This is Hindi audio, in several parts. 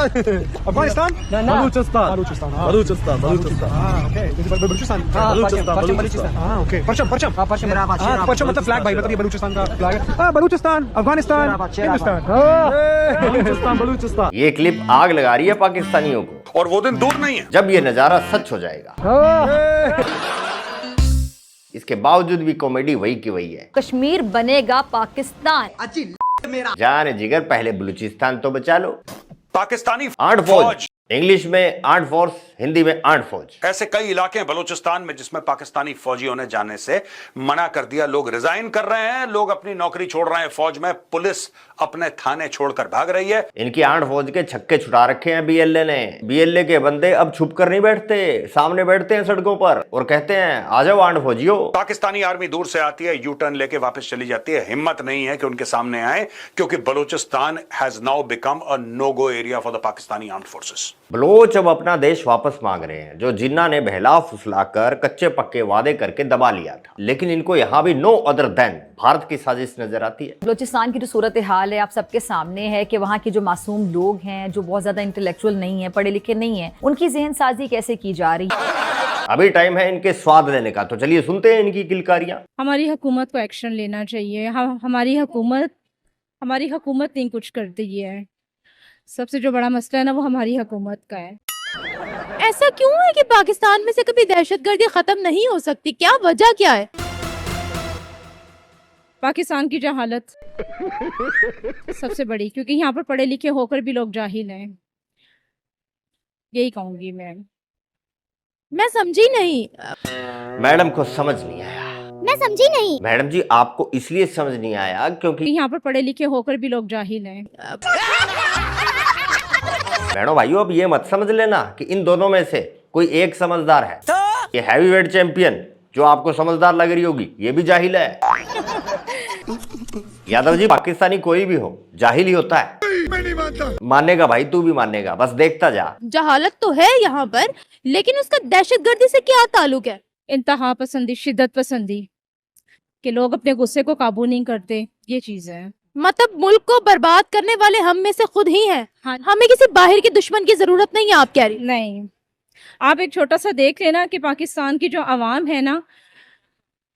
अफगानिस्तान, बलूचिस्तान, बलूचिस्तान, बलूचिस्तान, बलूचिस्तान, ओके, बलूचिस्तान, बलूचिस्तान, ओके, परचम, परचम मतलब फ्लैग भाई, मतलब ये बलूचिस्तान का फ्लैग है। बलूचिस्तान, अफगानिस्तान, हिंदुस्तान, बलूचिस्तान, बलूचिस्तान। ये क्लिप आग लगा रही है पाकिस्तानियों को, और वो दिन दूर नहीं है जब ये नजारा सच हो जाएगा। इसके बावजूद भी कॉमेडी वही की वही है। कश्मीर बनेगा पाकिस्तान। जान जिगर, पहले बलूचिस्तान तो बचा लो। पाकिस्तानी आर्म्ड फौज, इंग्लिश में आर्म्ड फोर्स, हिंदी में आर्म्ड फौज। ऐसे कई इलाके हैं बलूचिस्तान में जिसमें पाकिस्तानी फौजियों ने जाने से मना कर दिया। लोग रिजाइन कर रहे हैं, लोग अपनी नौकरी छोड़ रहे हैं फौज में, पुलिस अपने थाने छोड़कर भाग रही है। इनकी आर्म्ड फौज के छक्के छुड़ा रखे हैं बीएलए ने। बीएलए के बंदे अब छुप कर नहीं बैठते, सामने बैठते हैं सड़कों पर और कहते हैं आ जाओ आर्म्ड फौजियों। पाकिस्तानी आर्मी दूर से आती है, यू टर्न लेके वापस चली जाती है। हिम्मत नहीं है कि उनके सामने आए, क्योंकि Balochistan has now become a no go area for the Pakistani armed forces. Baloch अब अपना देश वापस मांग रहे हैं, जो जिन्ना ने बहला फुसलाकर कच्चे पक्के वादे करके दबा लिया था। लेकिन इनको यहाँ भी नो अदर देन भारत की साजिश नजर आती है। बलूचिस्तान की जो सूरत हाल है आप सबके सामने है कि वहाँ के जो मासूम लोग हैं, जो बहुत ज्यादा इंटेलेक्चुअल नहीं है, पढ़े लिखे नहीं है, उनकी जहन साजी कैसे की जा रही है। अभी टाइम है इनके स्वाद लेने का, तो चलिए सुनते हैं इनकी किलकारियां। हमारी हुकूमत को एक्शन लेना चाहिए। हमारी हुकूमत नहीं कुछ करती है। सबसे जो बड़ा मसला है ना, वो हमारी हुकूमत का है। ऐसा क्यों है कि पाकिस्तान में से कभी दहशतगर्दी खत्म नहीं हो सकती? क्या वजह क्या है? पाकिस्तान की जहालत सबसे बड़ी, क्योंकि यहाँ पर पढ़े लिखे होकर भी लोग जाहिल हैं। यही कहूंगी मैं समझी नहीं। मैडम को समझ नहीं आया। मैं समझी नहीं। मैडम जी आपको इसलिए समझ नहीं आया क्योंकि यहाँ पर पढ़े लिखे होकर भी लोग जाहिल हैं। बहनों भाइयों, अब ये मत समझ लेना कि इन दोनों में से कोई एक समझदार है। ये हैवीवेट चैंपियन जो आपको समझदार लग रही होगी, ये भी जाहिल है। यादव जी, पाकिस्तानी कोई भी हो जाहिल ही होता है। मैं नहीं मानता। मानेगा भाई, तू भी मानेगा, बस देखता जा। जहालत तो है यहाँ पर, लेकिन उसका दहशतगर्दी से क्या ताल्लुक है? इंतहा पसंदी, शिद्दत पसंदी, कि लोग अपने गुस्से को काबू नहीं करते, ये चीज है। मतलब मुल्क को बर्बाद करने वाले हम में से खुद ही हैं। हाँ। हमें किसी बाहर के दुश्मन की जरूरत नहीं है, आप कह रही? नहीं, आप एक छोटा सा देख लेना कि पाकिस्तान की जो आवाम है ना,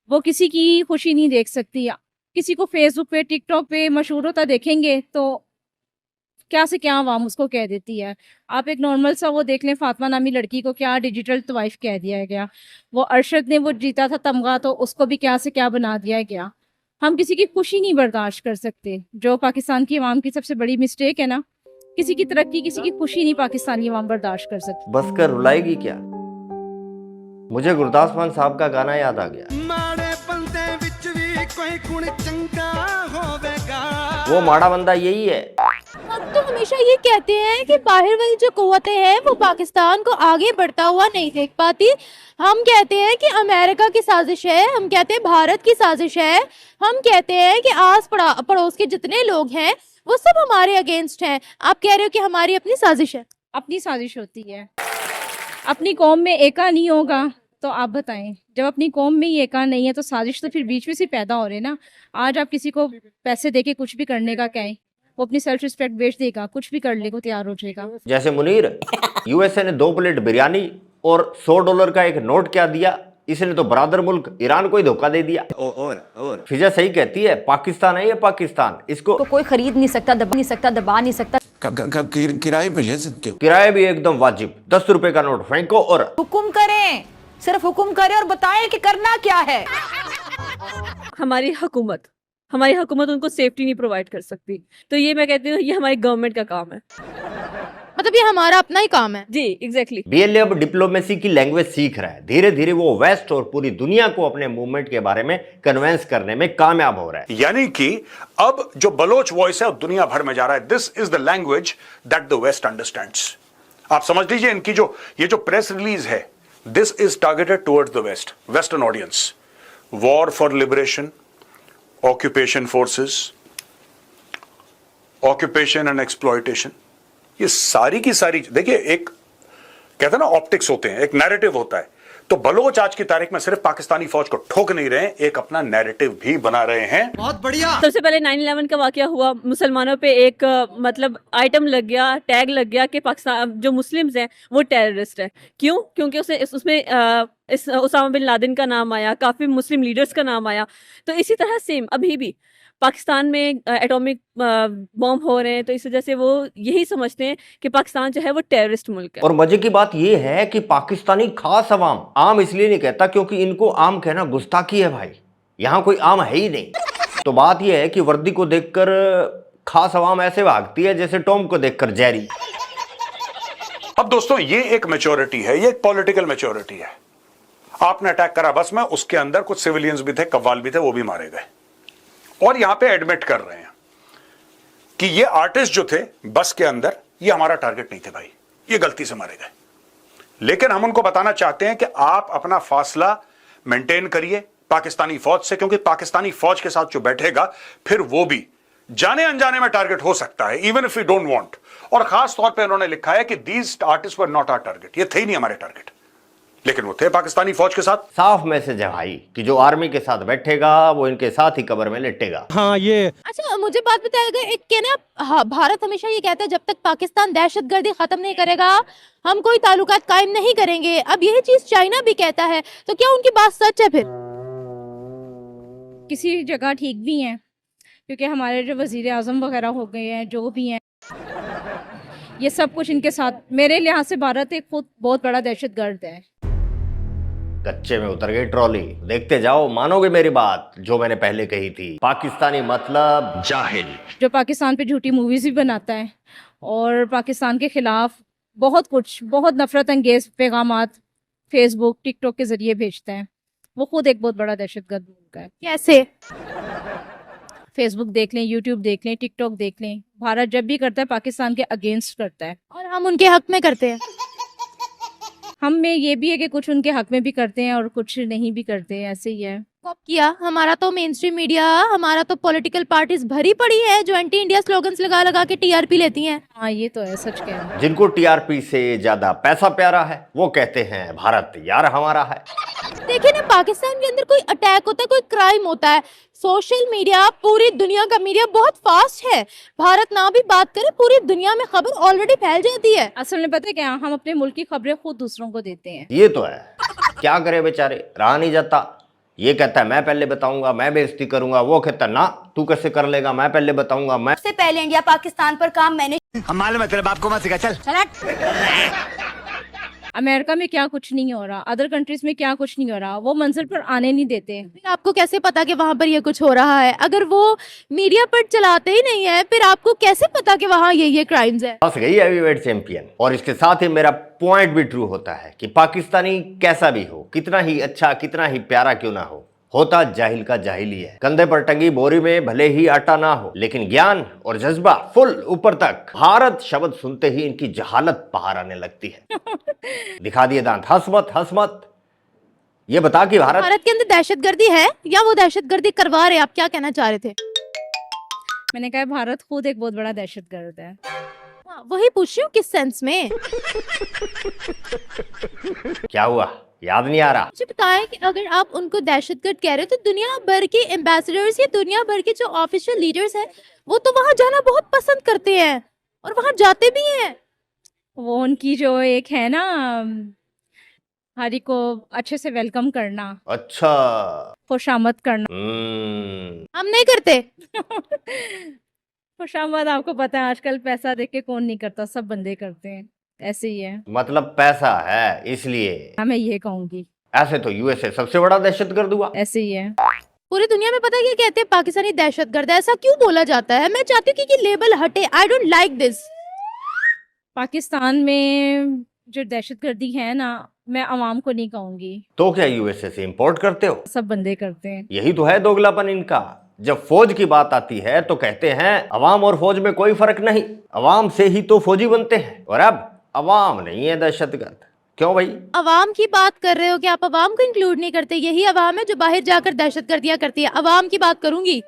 वो किसी की खुशी नहीं देख सकती। किसी को फेसबुक पे, टिकटॉक पे मशहूर होता देखेंगे तो क्या से क्या आवाम उसको कह देती है। आप एक नॉर्मल सा वो देख लें, फातिमा नामी लड़की को क्या डिजिटल तवाइफ कह दिया गया। वो अरशद ने वो जीता था तमगा, तो उसको भी क्या से क्या बना दिया गया। हम किसी की खुशी नहीं बर्दाश्त कर सकते। जो पाकिस्तान की आवाम की सबसे बड़ी मिस्टेक है ना, किसी की तरक्की, किसी की खुशी नहीं पाकिस्तानी आवाम बर्दाश्त कर सकती। बस कर रुलाएगी क्या? मुझे गुरदास मान साहब का गाना याद आ गया। वो माड़ा बंदा यही है। हम तो हमेशा ये कहते हैं कि बाहर वाली जो कुव्वतें हैं वो पाकिस्तान को आगे बढ़ता हुआ नहीं देख पाती। हम कहते हैं कि अमेरिका की साजिश है, हम कहते हैं भारत की साजिश है, हम कहते हैं कि आस पड़ोस के जितने लोग हैं वो सब हमारे अगेंस्ट हैं। आप कह रहे हो कि हमारी अपनी साजिश है। अपनी साजिश होती है। अपनी कौम में एका नहीं होगा तो आप बताएं, जब अपनी कौम में ही एका नहीं है तो साजिश तो फिर बीच में से पैदा हो रहे ना। आज आप किसी को पैसे देके कुछ भी करने का कहें, वो अपनी सेल्फ रिस्पेक्ट बेच देगा, कुछ भी करने को तैयार हो जाएगा। जैसे मुनीर, यूएसए ने 2 प्लेट बिरयानी और $100 का एक नोट क्या दिया, इसने तो बरादर मुल्क ईरान को ही धोखा दे दिया। और फिजा सही कहती है, पाकिस्तान है ये पाकिस्तान, इसको तो कोई खरीद नहीं सकता, दबा नहीं सकता। किराए पे ले सकते हो। किराए भी एकदम वाजिब, ₹10 का नोट फेंको और हुक्म करें, सिर्फ हुक्म करें और बताएं कि करना क्या है। हमारी हुकूमत उनको सेफ्टी नहीं प्रोवाइड कर सकती, तो ये मैं कहती हूँ ये हमारी गवर्नमेंट का काम है। मतलब ये हमारा अपना ही काम है। जी एग्जैक्टली। बीएलए अब डिप्लोमेसी की लैंग्वेज सीख रहा है। धीरे धीरे वो वेस्ट और पूरी दुनिया को अपने मूवमेंट के बारे में कन्वेंस करने में कामयाब हो रहा है। यानी कि अब जो बलोच वॉइस है दुनिया भर में जा रहा है। This is the language that the west understands. आप समझ लीजिए, इनकी ये जो प्रेस रिलीज है, this is targeted towards the west, western audience. War for liberation, occupation forces, occupation and exploitation, ये सारी की सारी देखिए, एक कहते हैं ना ऑप्टिक्स होते हैं, एक नैरेटिव होता है। तो बलोच आज की तारीख में सिर्फ पाकिस्तानी फौज को ठोक नहीं रहे, एक अपना नैरेटिव भी बना रहे हैं। सबसे पहले 9/11 का वाकया हुआ, मुसलमानों पे एक मतलब आइटम लग गया, टैग लग गया कि पाकिस्तान जो मुस्लिम्स हैं वो टेररिस्ट है। क्यों? क्योंकि उसमें इस उसामा बिन लादेन का नाम आया, काफ़ी मुस्लिम लीडर्स का नाम आया। तो इसी तरह सेम अभी भी पाकिस्तान में एटॉमिक बॉम्ब हो रहे हैं, तो इस वजह से वो यही समझते हैं कि पाकिस्तान जो है वो टेररिस्ट मुल्क है। और मजे की बात यह है कि पाकिस्तानी खास अवाम, आम इसलिए नहीं कहता क्योंकि इनको आम कहना गुस्ताखी है भाई, यहाँ कोई आम है ही नहीं। तो बात यह है कि वर्दी को देखकर खास अवाम ऐसे भागती है जैसे टॉम को देखकर जेरी। अब दोस्तों ये एक मैच्योरिटी है, ये एक पॉलिटिकल मैच्योरिटी है। आपने अटैक करा बस में, उसके अंदर कुछ सिविलियंस भी थे, कव्वाल भी थे, वो भी मारे गए। और यहां पे एडमिट कर रहे हैं कि ये आर्टिस्ट जो थे बस के अंदर, ये हमारा टारगेट नहीं थे भाई, ये गलती से मारे गए। लेकिन हम उनको बताना चाहते हैं कि आप अपना फासला मेंटेन करिए पाकिस्तानी फौज से, क्योंकि पाकिस्तानी फौज के साथ जो बैठेगा फिर वो भी जाने अनजाने में टारगेट हो सकता है, even if we don't want. और खास तौर पे उन्होंने लिखा है कि these artist were not our target, ये थे ही नहीं हमारे टारगेट, लेकिन वो थे पाकिस्तानी फौज के साथ। साफ मैसेज है भाई कि जो आर्मी के साथ बैठेगा वो इनके साथ ही कब्र में लेटेगा। हाँ ये अच्छा मुझे बात बताएगा, एक कहना हाँ, भारत हमेशा ये कहता है जब तक पाकिस्तान दहशतगर्दी खत्म नहीं करेगा हम कोई ताल्लुकात कायम नहीं करेंगे। अब यही चीज चाइना भी कहता है, तो क्या उनकी बात सच है? फिर किसी जगह ठीक भी हैं, क्योंकि हमारे जो वजीर आजम वगैरह हो गए हैं, जो भी हैं, ये सब कुछ इनके साथ। मेरे लिहाज से भारत एक खुद बहुत बड़ा दहशतगर्द है। कच्चे में उतर गई ट्रॉली। देखते जाओ, मानोगे मेरी बात जो मैंने पहले कही थी, पाकिस्तानी मतलब जाहिल। जो पाकिस्तान पे झूठी मूवीज भी बनाता है और पाकिस्तान के खिलाफ बहुत कुछ, बहुत नफरत अंगेज पैगामात फेसबुक टिकटॉक के जरिए भेजता है, वो खुद एक बहुत बड़ा दहशतगर्द मुल्क है। कैसे? फेसबुक देख लें, यूट्यूब देख लें, टिकटॉक देख लें, भारत जब भी करता है पाकिस्तान के अगेंस्ट करता है, और हम उनके हक में करते हैं। हम में ये भी है कि कुछ उनके हक में भी करते हैं और कुछ नहीं भी करते हैं, ऐसे ही है। कब किया? हमारा तो मेन स्ट्रीम मीडिया, हमारा तो पॉलिटिकल पार्टीज भरी पड़ी है जो एंटी इंडिया स्लोगन्स लगा लगा के टीआरपी लेती हैं। हाँ ये तो है, सच कह रहे हैं। जिनको टीआरपी से ज्यादा पैसा प्यारा है वो कहते हैं भारत यार हमारा है। देखिए ना, पाकिस्तान के अंदर कोई अटैक होता है, कोई क्राइम होता है, सोशल मीडिया, पूरी दुनिया का मीडिया बहुत फास्ट है। भारत ना भी बात करे, पूरी दुनिया में खबर ऑलरेडी फैल जाती है। असल में पता है क्या, हम अपने मुल्क की खबरें खुद दूसरों को देते हैं। ये तो है, क्या करे बेचारे, रहा नहीं जाता। ये कहता है मैं पहले बताऊंगा, मैं बेइज्जती करूंगा, वो कहता है ना तू कैसे कर लेगा, मैं पहले बताऊंगा। मैं सबसे पहले इंडिया पाकिस्तान पर काम मैंने हम मालूम है तेरे बाप को मत सिखा, चल। अमेरिका में क्या कुछ नहीं हो रहा, अदर कंट्रीज में क्या कुछ नहीं हो रहा, वो मंजिल पर आने नहीं देते। फिर आपको कैसे पता कि वहाँ पर ये कुछ हो रहा है? अगर वो मीडिया पर चलाते ही नहीं है, फिर आपको कैसे पता कि वहाँ ये क्राइम्स है? फंस गई हैवीवेट चैंपियन। और इसके साथ ही मेरा पॉइंट भी ट्रू होता है कि पाकिस्तानी कैसा भी हो, कितना ही अच्छा, कितना ही प्यारा क्यों ना हो, होता जाहिल का जाहिल ही है। कंधे पर टंगी बोरी में भले ही आटा ना हो, लेकिन ज्ञान और जज्बा फुल ऊपर तक। भारत शब्द सुनते ही इनकी जहालत बाहर आने लगती है। दिखा दिए दांत, हंस मत। ये बता कि भारत के अंदर दहशतगर्दी है या वो दहशतगर्दी करवा रहे? आप क्या कहना चाह रहे थे? मैंने कहा भारत खुद एक बहुत बड़ा दहशतगर्द है। वही पूछ रही हूँ, किस सेंस में? क्या हुआ, याद नहीं आ रहा? मुझे बताएं कि अगर आप उनको दहशतगर्द कह रहे हो तो दुनिया भर के एम्बेसडर्स या दुनिया भर के जो ऑफिशियल लीडर्स हैं वो तो वहां जाना बहुत पसंद करते हैं और वहां जाते भी हैं। वो उनकी जो एक है ना, हरी को अच्छे से वेलकम करना, अच्छा, खुशामद करना। हम नहीं करते। खुशामद आपको पता है आजकल पैसा देख के कौन नहीं करता, सब बंदे करते हैं, ऐसे ही है। मतलब पैसा है इसलिए? मैं ये कहूंगी। ऐसे तो यूएसए सबसे बड़ा दहशतगर्द हुआ। ऐसे ही है। पूरी दुनिया में पता है क्या कहते हैं? पाकिस्तानी दहशतगर्द। ऐसा क्यों बोला जाता है? मैं चाहती हूँ कि ये लेबल हटे। I don't like this. Pakistan में जो दहशतगर्दी है ना, मैं अवाम को नहीं कहूंगी। तो क्या यूएसए से इंपोर्ट करते हो? सब बंदे करते हैं। यही तो है दोगलापन इनका। जब फौज की बात आती है तो कहते हैं अवाम और फौज में कोई फर्क नहीं, अवाम से ही तो फौजी बनते हैं। और अब अवाम नहीं है दहशतगर्द। क्यों भाई? अवाम की बात कर रहे हो कि आप अवाम को इंक्लूड नहीं करते? यही अवाम है जो बाहर जाकर दहशतगर्दियां करती है। अवाम की बात करूंगी।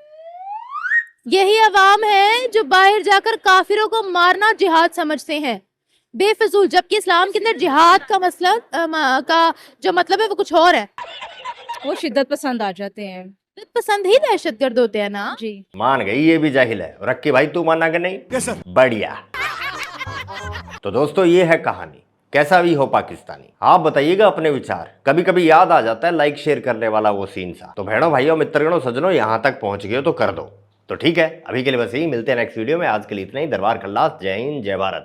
यही अवाम है जो बाहर जाकर काफिरों को मारना जिहाद समझते हैं। बेफजूल, जबकि इस्लाम के अंदर जिहाद का मसला का जो मतलब है वो कुछ और है। वो शिद्दत पसंद आ जाते हैं। पसंद ही दहशतगर्द होते हैं ना जी। मान गई ये भी जाहिल है। रक्की भाई तू माना कि नहीं? Yes sir. बढ़िया। तो दोस्तों ये है कहानी, कैसा भी हो पाकिस्तानी आप बताइएगा अपने विचार। कभी कभी याद आ जाता है लाइक शेयर करने वाला वो सीन सा। तो बहनों भाइयों मित्रगणों सज्जनों यहाँ तक पहुंच गए तो कर दो। तो ठीक है, अभी के लिए बस यही, मिलते हैं नेक्स्ट वीडियो में। आज के लिए इतना ही। दरबार खल्लास, जय हिंद जय भारत।